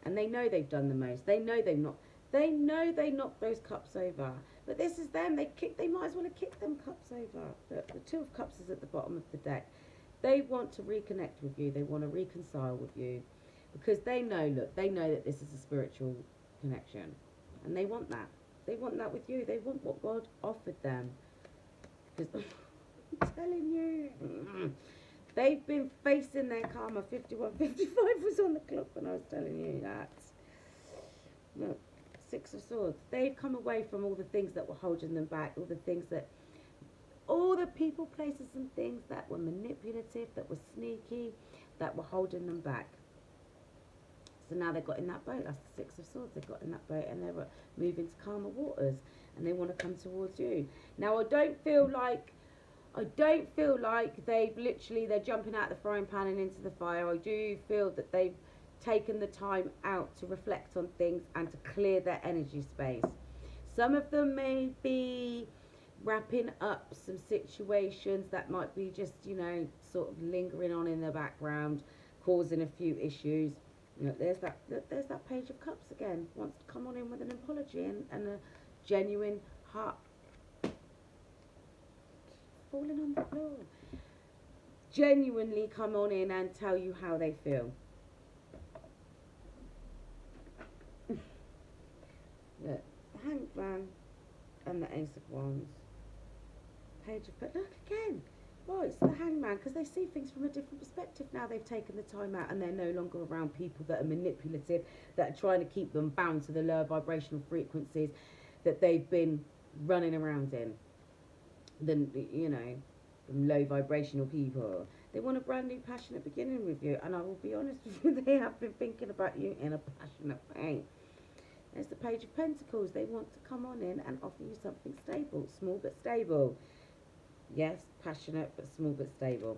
And they know they've done the most. They know they've not. They know they knocked those cups over. But this is them. They might as well have kicked them cups over. The Two of Cups is at the bottom of the deck. They want to reconnect with you. They want to reconcile with you. Because they know, look, they know that this is a spiritual connection. And they want that. They want that with you. They want what God offered them. Because I'm telling you, they've been facing their karma. 51, 55 was on the clock when I was telling you that. Look, Six of Swords. They've come away from all the things that were holding them back. All the people, places and things that were manipulative, that were sneaky, that were holding them back. So now they've got in that boat. That's the Six of Swords. They've got in that boat and they're moving to calmer waters. And they want to come towards you. Now, I don't feel like they're jumping out the frying pan and into the fire. I do feel that they've taken the time out to reflect on things and to clear their energy space. Some of them may be wrapping up some situations that might be just, sort of lingering on in the background, causing a few issues. There's that Page of Cups again. Wants to come on in with an apology and a genuine heart. Falling on the floor. Genuinely come on in and tell you how they feel. Look, the Hanged Man and the Ace of Wands. Page of... But look again. Well, it's the Hanged Man because they see things from a different perspective now. They've taken the time out and they're no longer around people that are manipulative, that are trying to keep them bound to the lower vibrational frequencies that they've been running around in. Them low vibrational people. They want a brand new passionate beginning with you. And I will be honest with you, they have been thinking about you in a passionate way. There's the Page of Pentacles. They want to come on in and offer you something stable. Small but stable. Yes, passionate but small but stable.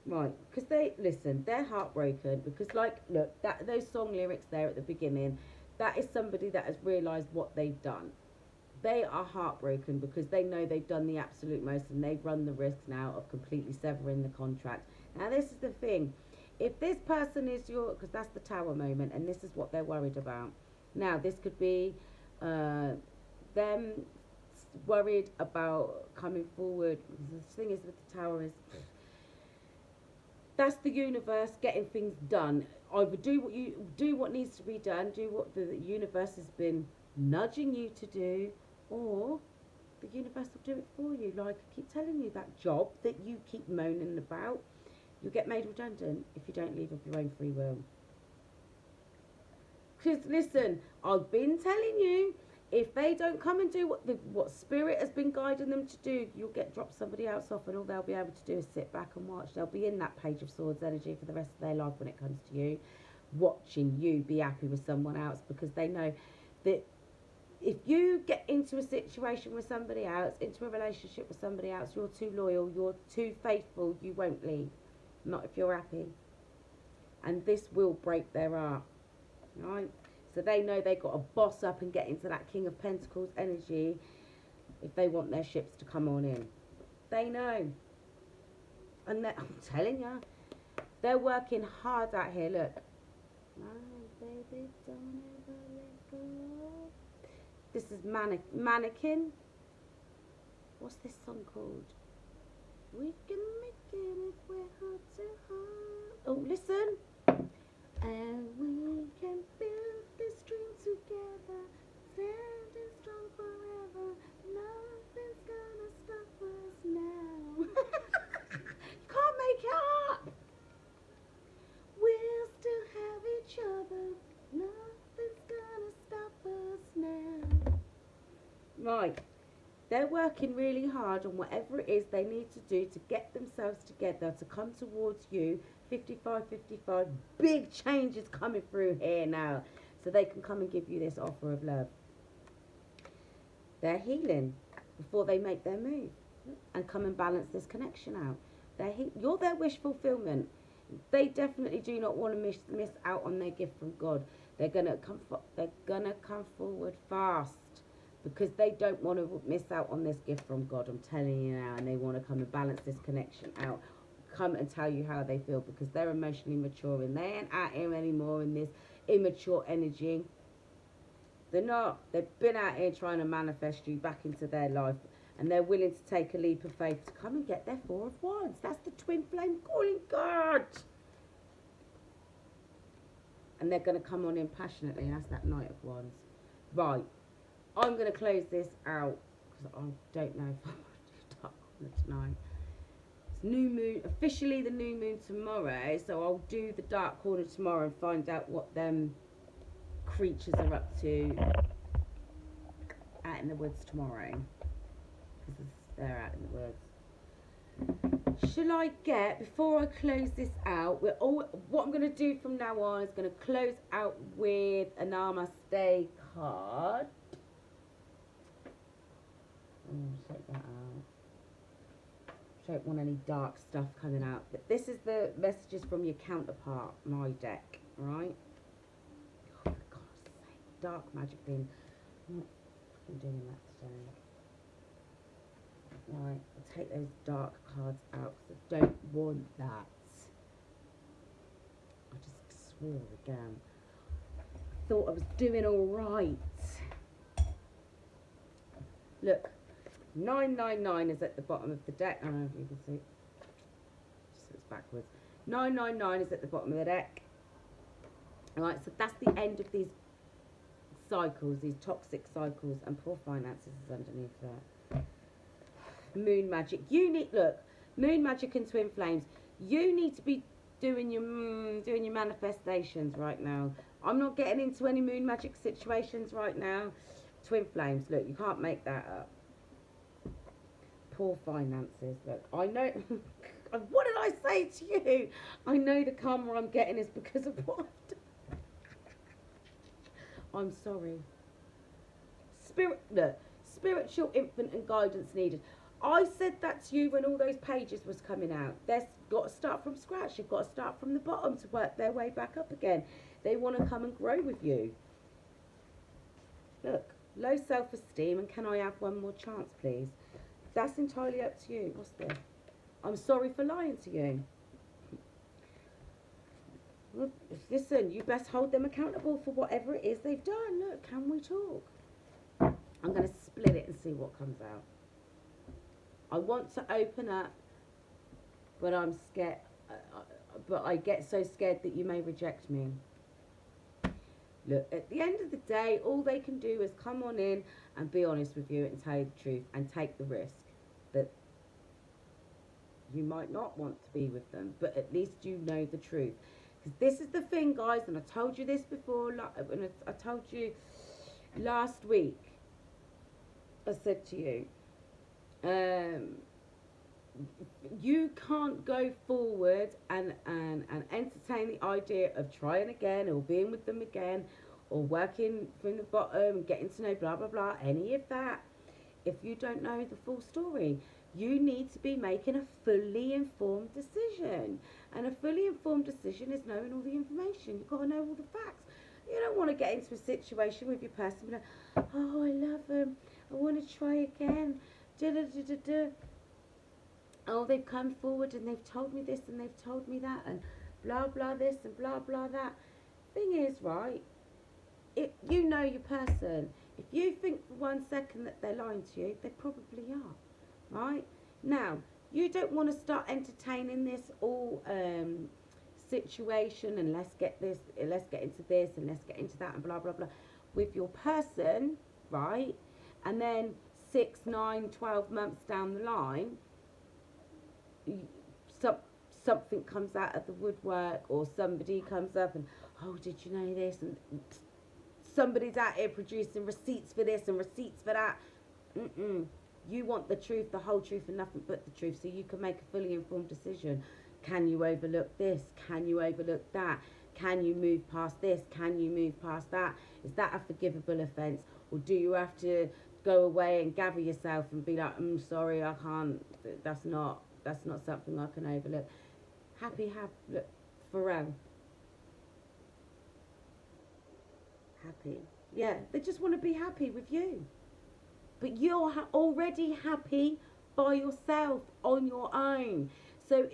Right, because they're heartbroken. Because look, those song lyrics there at the beginning, that is somebody that has realised what they've done. They are heartbroken because they know they've done the absolute most and they've run the risk now of completely severing the contract. Now, this is the thing. If this person is because that's the Tower moment and this is what they're worried about. Now, this could be them worried about coming forward. The thing is with the Tower is that's the universe getting things done. Either do what needs to be done, do what the universe has been nudging you to do, or the universe will do it for you. Like I keep telling you, that job that you keep moaning about, you'll get made redundant if you don't leave of your own free will. Because listen, I've been telling you, if they don't come and do what Spirit has been guiding them to do, you'll get dropped somebody else off and all they'll be able to do is sit back and watch. They'll be in that Page of Swords energy for the rest of their life when it comes to you, watching you be happy with someone else, because they know that if you get into a situation with somebody else, into a relationship with somebody else, you're too loyal, you're too faithful, you won't leave. Not if you're happy. And this will break their heart, right? So they know they've got to boss up and get into that King of Pentacles energy if they want their ships to come on in. They know. And I'm telling you, they're working hard out here. Look. My baby, don't ever let go. This is Mannequin. What's this song called? We can make it if we're heart to heart. Oh, listen. And we can build this dream together. Standing strong forever. Nothing's gonna stop us now. You can't make it up. We'll still have each other. Nothing's gonna stop us now. Right. They're working really hard on whatever it is they need to do to get themselves together, to come towards you. 55-55, big changes coming through here now. So they can come and give you this offer of love. They're healing before they make their move and come and balance this connection out. You're their wish fulfillment. They definitely do not want to miss out on their gift from God. They're gonna come forward fast. Because they don't want to miss out on this gift from God, I'm telling you now, and they want to come and balance this connection out, come and tell you how they feel, because they're emotionally mature and they ain't out here anymore in this immature energy. They're not. They've been out here trying to manifest you back into their life, and they're willing to take a leap of faith to come and get their Four of Wands. That's the twin flame calling God. And they're going to come on in passionately, and that's that Knight of Wands. Right. I'm going to close this out because I don't know if I want to do dark corner tonight. It's new moon, officially the new moon tomorrow, so I'll do the dark corner tomorrow and find out what them creatures are up to out in the woods tomorrow, because they're out in the woods. Shall I get, before I close this out, what I'm going to do from now on is going to close out with a Namaste card. Take that out. Don't want any dark stuff coming out. But this is the messages from your counterpart, my deck, right? Oh, for God's sake, dark magic thing. I'm not fucking doing that today. Right, I'll take those dark cards out because I don't want that. I just swore again. I thought I was doing all right. Look. 999 is at the bottom of the deck. I don't know if you can see. Just so it's backwards. 999 is at the bottom of the deck. Alright, so that's the end of these cycles, these toxic cycles, and poor finances is underneath that. Moon magic. Look, moon magic and twin flames. You need to be doing your manifestations right now. I'm not getting into any moon magic situations right now. Twin flames. Look, you can't make that up. Poor finances. Look, I know. What did I say to you? I know the karma I'm getting is because of what I've done. I'm sorry. Spiritual infant and guidance needed. I said that to you when all those pages was coming out. They've got to start from scratch. You've got to start from the bottom to work their way back up again. They want to come and grow with you. Look, low self-esteem, and can I have one more chance, please? That's entirely up to you. What's this? I'm sorry for lying to you. Listen, you best hold them accountable for whatever it is they've done. Look, can we talk? I'm going to split it and see what comes out. I want to open up, but I'm scared. But I get so scared that you may reject me. Look, at the end of the day, all they can do is come on in and be honest with you and tell you the truth and take the risk that you might not want to be with them, but at least you know the truth. Because this is the thing, guys, and I told you this before, and I told you last week, I said to you, you can't go forward and entertain the idea of trying again or being with them again or working from the bottom and getting to know blah blah blah, any of that, if you don't know the full story. You need to be making a fully informed decision. And a fully informed decision is knowing all the information. You've got to know all the facts. You don't want to get into a situation with your person and be like, oh, I love them. I want to try again. Da-da-da-da-da. Oh, they've come forward and they've told me this and they've told me that and blah, blah this and blah, blah that. Thing is, right, you know your person. If you think for 1 second that they're lying to you, they probably are. Right? Now, you don't want to start entertaining this all situation and let's get into this and let's get into that and blah, blah, blah with your person, right? And then 6, 9, 12 months down the line, something comes out of the woodwork or somebody comes up and, oh, did you know this? And somebody's out here producing receipts for this and receipts for that. You want the truth, the whole truth, and nothing but the truth, so you can make a fully informed decision. Can you overlook this? Can you overlook that? Can you move past this? Can you move past that? Is that a forgivable offence? Or do you have to go away and gather yourself and be like, I'm sorry, I can't, that's not something I can overlook. Look, Pharrell. Happy. Yeah, they just want to be happy with you. But you're already happy by yourself, on your own. So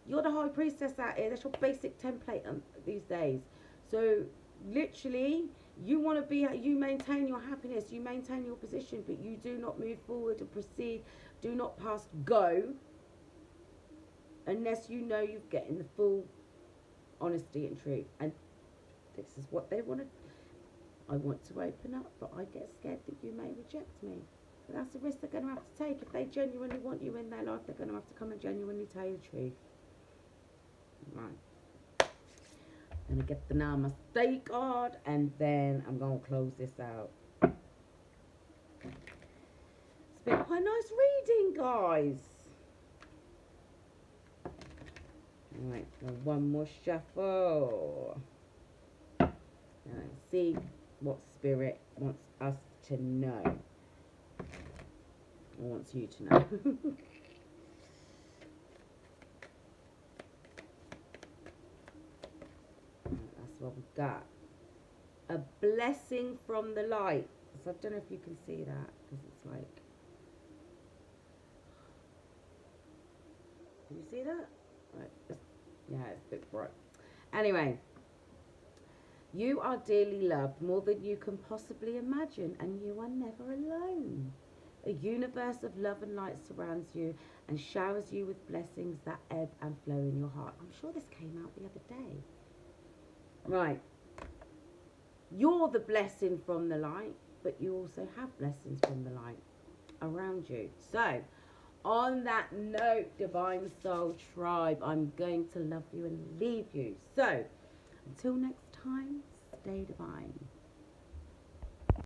you're the high priestess out here. That's your basic template these days. So literally, you want to be, you maintain your happiness, you maintain your position, but you do not move forward and proceed. Do not pass go unless you know you're getting the full honesty and truth. And this is what they want to. I want to open up, but I get scared that you may reject me. But that's the risk they're going to have to take. If they genuinely want you in their life, they're going to have to come and genuinely tell you the truth. Right. I'm going to get the Namaste card, and then I'm going to close this out. It's been quite a nice reading, guys. Right, one more shuffle. And see what Spirit wants us to know. Or wants you to know. That's what we got. A blessing from the light. So I don't know if you can see that, because it's like... Can you see that? Right. Yeah, it's a bit bright. Anyway. You are dearly loved, more than you can possibly imagine, and you are never alone. A universe of love and light surrounds you and showers you with blessings that ebb and flow in your heart. I'm sure this came out the other day. Right. You're the blessing from the light, but you also have blessings from the light around you. So, on that note, Divine Soul Tribe, I'm going to love you and leave you. So, until next time, stay divine.